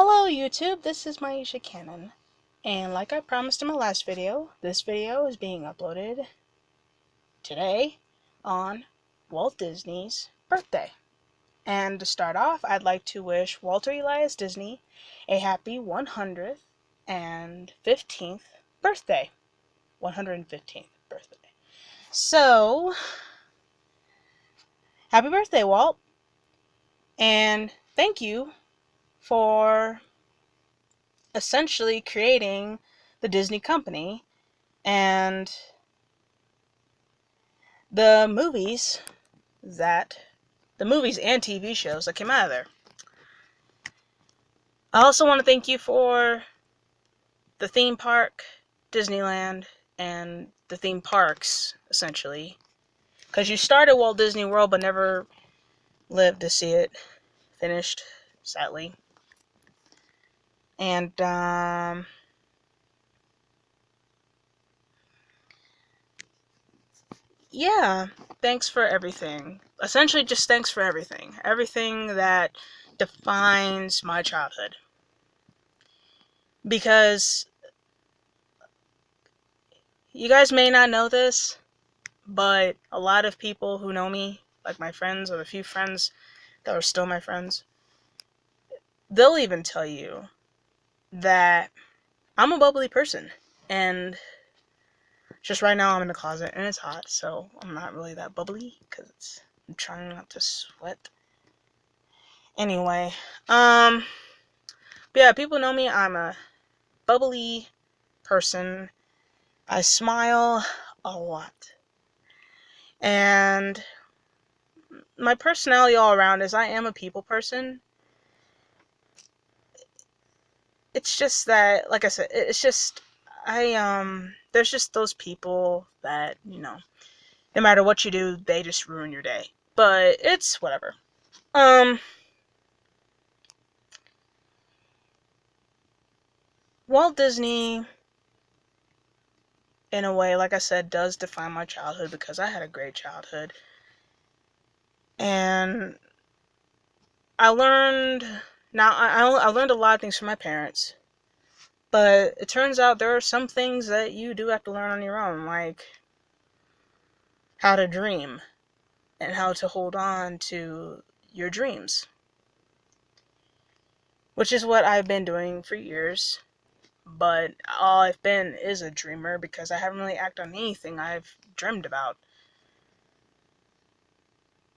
Hello YouTube, this is Maisha Cannon, and like I promised in my last video, this video is being uploaded today on Walt Disney's birthday. And to start off, I'd like to wish Walter Elias Disney a happy 100th and 15th birthday. 115th birthday. So, happy birthday, Walt, and thank you for essentially creating the Disney company and the movies and TV shows that came out of there. I also want to thank you for the theme park, Disneyland, and the theme parks, essentially. Because you started Walt Disney World but never lived to see it finished, sadly. And, yeah, thanks for everything. Essentially, just thanks for everything. Everything that defines my childhood. Because you guys may not know this, but a lot of people who know me, like my friends or the few friends that are still my friends, they'll even tell you that I'm a bubbly person. And just right now I'm in the closet and it's hot, so I'm not really that bubbly because I'm trying not to sweat. Anyway, but yeah, people know me. I'm a bubbly person. I smile a lot. And my personality all around is I am a people person. It's just that, like I said, it's just, there's just those people that, no matter what you do, they just ruin your day. But it's whatever. Walt Disney, in a way, like I said, does define my childhood because I had a great childhood. And I learned, I learned a lot of things from my parents. But it turns out there are some things that you do have to learn on your own, like how to dream and how to hold on to your dreams. Which is what I've been doing for years. But all I've been is a dreamer because I haven't really acted on anything I've dreamed about.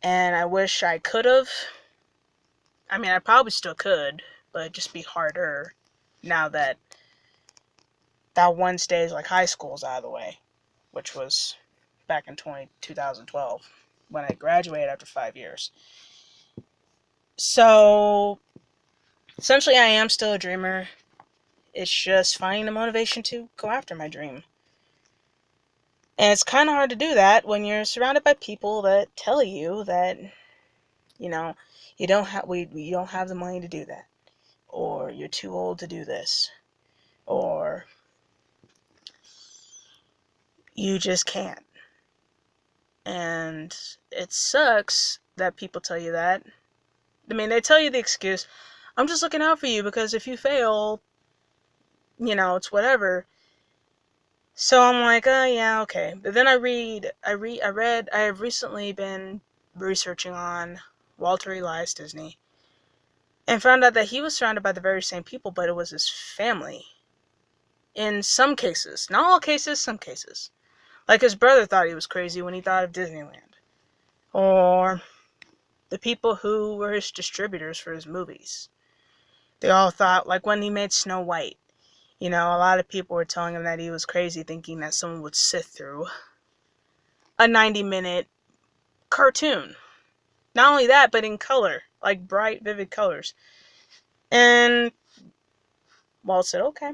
And I wish I could have. I mean, I probably still could, but it'd just be harder now that that one stage like high school is out of the way, which was back in 2012 when I graduated after 5 years. So, essentially, I am still a dreamer. It's just finding the motivation to go after my dream. And it's kind of hard to do that when you're surrounded by people that tell you that, you don't have the money to do that, or you're too old to do this, or you just can't. And it sucks that people tell you that. I mean, they tell you the excuse, I'm just looking out for you because if you fail, it's whatever. So I'm like, oh yeah, okay. But then I have recently been researching on Walter Elias Disney and found out that he was surrounded by the very same people, but it was his family. In some cases. Not all cases, some cases. Like his brother thought he was crazy when he thought of Disneyland. Or the people who were his distributors for his movies. They all thought, like when he made Snow White, a lot of people were telling him that he was crazy, thinking that someone would sit through a 90-minute cartoon. Not only that, but in color, like bright, vivid colors. And Walt said, okay.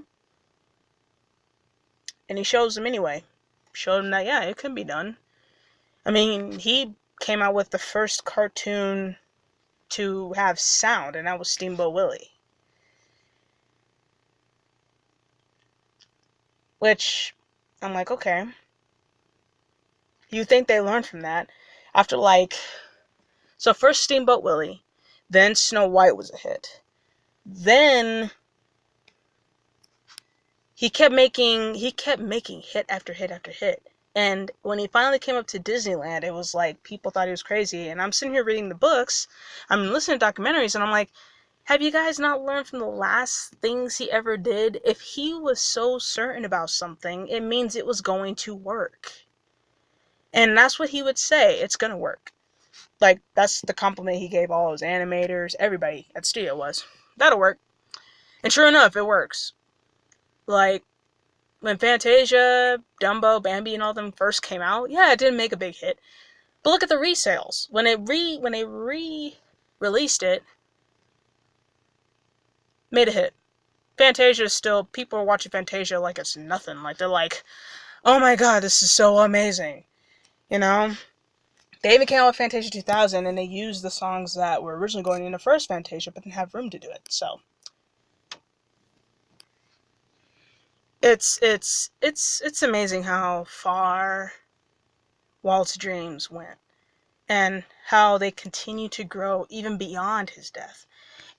And he shows them anyway. Showed him that, yeah, it can be done. I mean, he came out with the first cartoon to have sound, and that was Steamboat Willie. Which, I'm like, okay. You think they learned from that after so first Steamboat Willie, then Snow White was a hit. Then he kept making hit after hit after hit. And when he finally came up to Disneyland, it was like people thought he was crazy. And I'm sitting here reading the books, I'm listening to documentaries, and I'm like, have you guys not learned from the last things he ever did? If he was so certain about something, it means it was going to work. And that's what he would say, it's gonna work. Like, that's the compliment he gave all his animators, everybody at studio was, that'll work. And sure enough, it works. Like, when Fantasia, Dumbo, Bambi, and all them first came out, yeah, it didn't make a big hit. But look at the resales. When they re-released it, made a hit. Fantasia is still, people are watching Fantasia like it's nothing. Like, they're like, oh my god, this is so amazing. You know? They even came out with Fantasia 2000, and they used the songs that were originally going in the first Fantasia, but didn't have room to do it. So it's amazing how far Walt's dreams went, and how they continue to grow even beyond his death.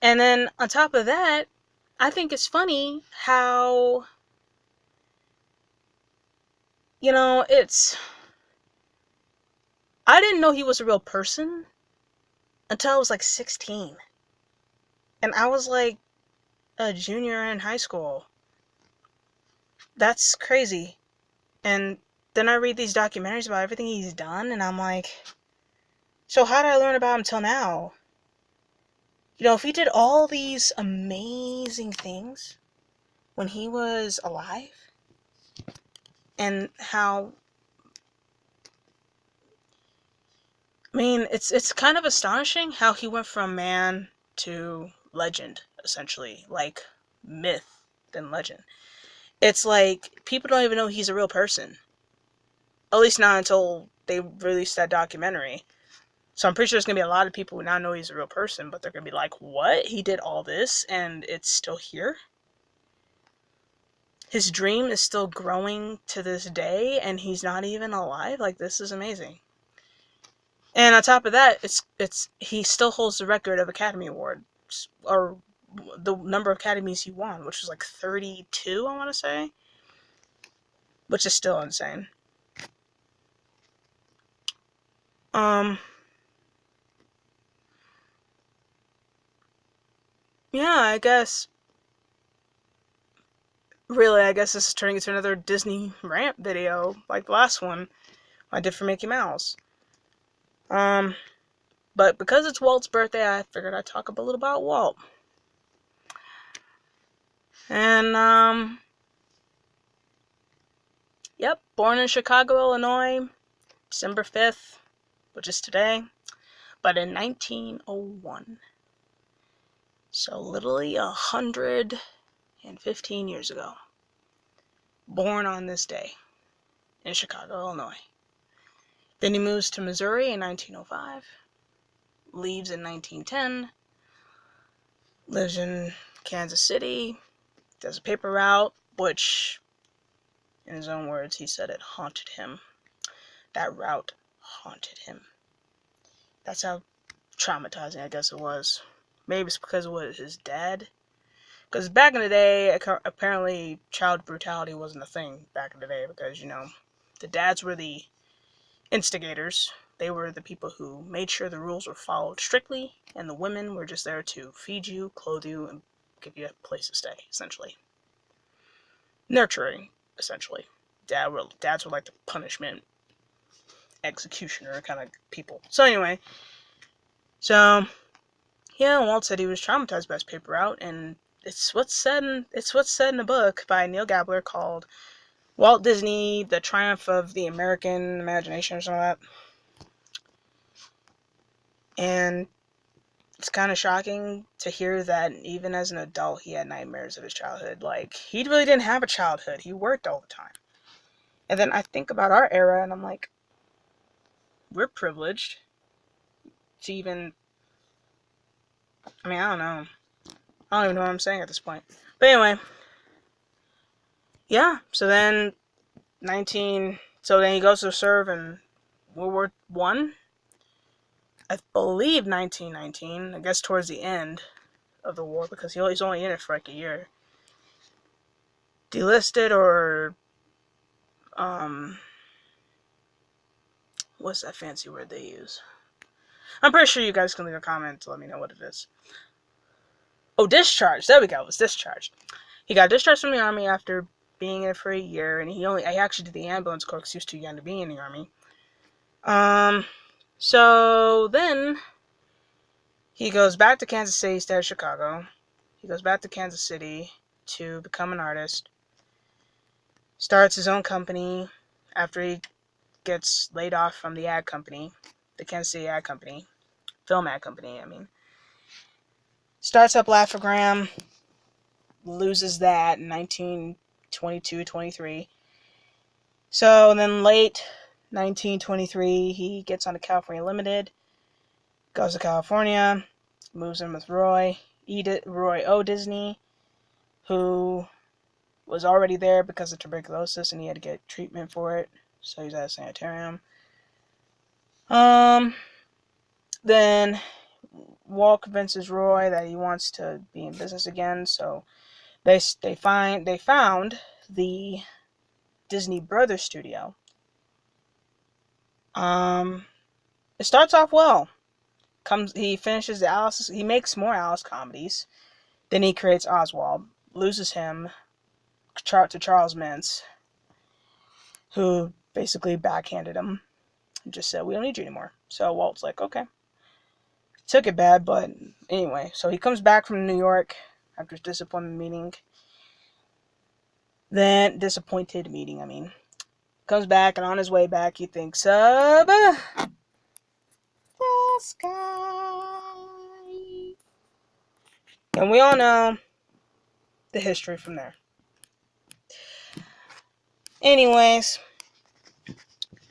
And then on top of that, I think it's funny how, I didn't know he was a real person until I was like 16. And I was like a junior in high school. That's crazy. And then I read these documentaries about everything he's done, and I'm like, so how did I learn about him till now? If he did all these amazing things when he was alive, and how, it's kind of astonishing how he went from man to legend, essentially, like myth than legend. It's like people don't even know he's a real person, at least not until they released that documentary. So I'm pretty sure there's going to be a lot of people who now know he's a real person, but they're going to be like, what? He did all this and it's still here? His dream is still growing to this day and he's not even alive? Like, this is amazing. And on top of that, it's he still holds the record of Academy Awards, or the number of Academies he won, which was like 32, I want to say. Which is still insane. Yeah, I guess this is turning into another Disney rant video, like the last one I did for Mickey Mouse. But because it's Walt's birthday, I figured I'd talk a little about Walt. And, yep, born in Chicago, Illinois, December 5th, which is today, but in 1901. So literally 115 years ago. Born on this day in Chicago, Illinois. Then he moves to Missouri in 1905, leaves in 1910, lives in Kansas City, does a paper route, which, in his own words, he said it haunted him. That route haunted him. That's how traumatizing I guess it was. Maybe it's because it was his dad. Because back in the day, apparently child brutality wasn't a thing back in the day, because, the dads were the instigators. They were the people who made sure the rules were followed strictly, and the women were just there to feed you, clothe you, and give you a place to stay, essentially. Nurturing, essentially. Dads were like the punishment executioner kind of people. So anyway, yeah, Walt said he was traumatized by his paper route, and it's what's said in a book by Neil Gabler called Walt Disney, The Triumph of the American Imagination, or something like that. And it's kind of shocking to hear that even as an adult, he had nightmares of his childhood. Like, he really didn't have a childhood. He worked all the time. And then I think about our era, and I'm like, we're privileged to even, I don't know. I don't even know what I'm saying at this point. But anyway, yeah, so then he goes to serve in World War I believe 1919, I guess towards the end, of the war because he's only in it for like a year. Delisted or what's that fancy word they use? I'm pretty sure you guys can leave a comment to let me know what it is. Oh, discharged. There we go. It was discharged. He got discharged from the army after being in it for a year, and I actually did the ambulance corps because he was too young to be in the army. So then he goes back to Kansas City instead of Chicago. He goes back to Kansas City to become an artist. Starts his own company after he gets laid off from the ad company, the Kansas City ad company, film ad company, I mean. Starts up Laugh-O-Gram, loses that in 1922-23. So then late 1923, he gets on to California Limited, goes to California, moves in with Roy O. Disney, who was already there because of tuberculosis and he had to get treatment for it. So he's at a sanitarium. Then Walt convinces Roy that he wants to be in business again. So they found the Disney Brothers studio. It starts off well. He finishes the Alice. He makes more Alice comedies. Then he creates Oswald. Loses him to Charles Mintz, who basically backhanded him and just said, "We don't need you anymore." So Walt's like, "Okay." Took it bad, but anyway. So he comes back from New York after his disappointed meeting. Comes back, and on his way back, he thinks of the sky. And we all know the history from there. Anyways,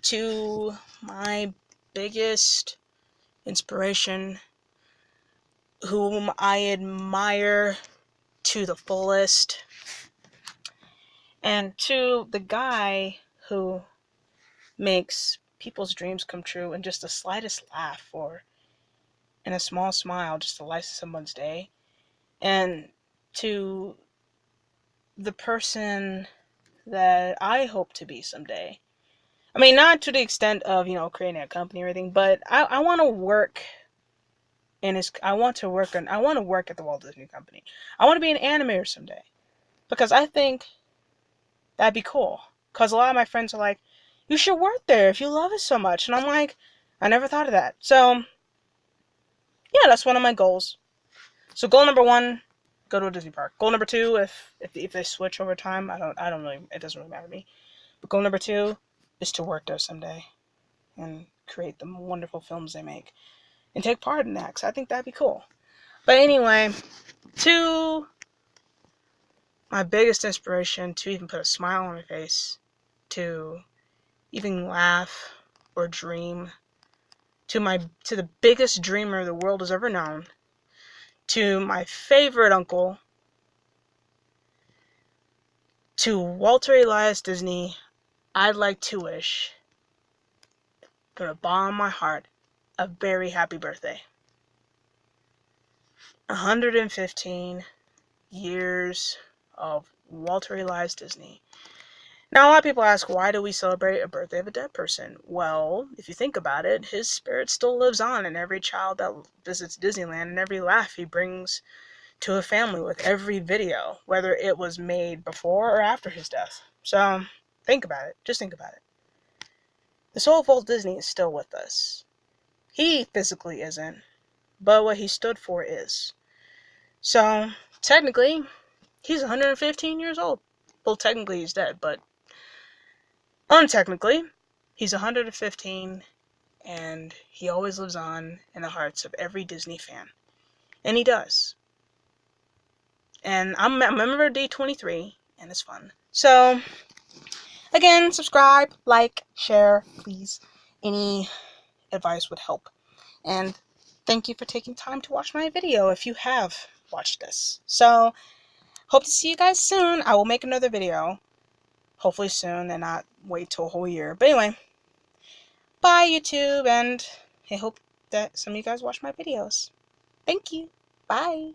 to my biggest inspiration, whom I admire to the fullest, and to the guy who makes people's dreams come true in just the slightest laugh or in a small smile just to lighten someone's day, and to the person that I hope to be someday. I mean, not to the extent of, creating a company or anything, but I want to work I want to work at the Walt Disney Company. I want to be an animator someday because I think that'd be cool. Because a lot of my friends are like, "You should work there if you love it so much," and I'm like, I never thought of that. So yeah, that's one of my goals. So goal number 1, go to a Disney park. Goal number 2, if they switch over time, it doesn't really matter to me. But goal number 2 is to work there someday and create the wonderful films they make and take part in that, because I think that'd be cool. But anyway, to my biggest inspiration to even put a smile on my face, to even laugh or dream, to the biggest dreamer the world has ever known, to my favorite uncle, to Walter Elias Disney, I'd like to wish, from the bottom of my heart, a very happy birthday. 115 years of Walter Elias Disney. Now, a lot of people ask, why do we celebrate a birthday of a dead person? Well, if you think about it, his spirit still lives on in every child that visits Disneyland and every laugh he brings to a family with every video, whether it was made before or after his death. So, think about it. Just think about it. The soul of Walt Disney is still with us. He physically isn't, but what he stood for is. So, technically, he's 115 years old. Well, technically he's dead, but untechnically, he's 115, and he always lives on in the hearts of every Disney fan. And he does. And I'm a member of D23, and it's fun. So, again, subscribe, like, share, please. Any advice would help. And thank you for taking time to watch my video if you have watched this. So, hope to see you guys soon. I will make another video. Hopefully soon and not wait till a whole year. But anyway, bye YouTube, and I hope that some of you guys watch my videos. Thank you. Bye.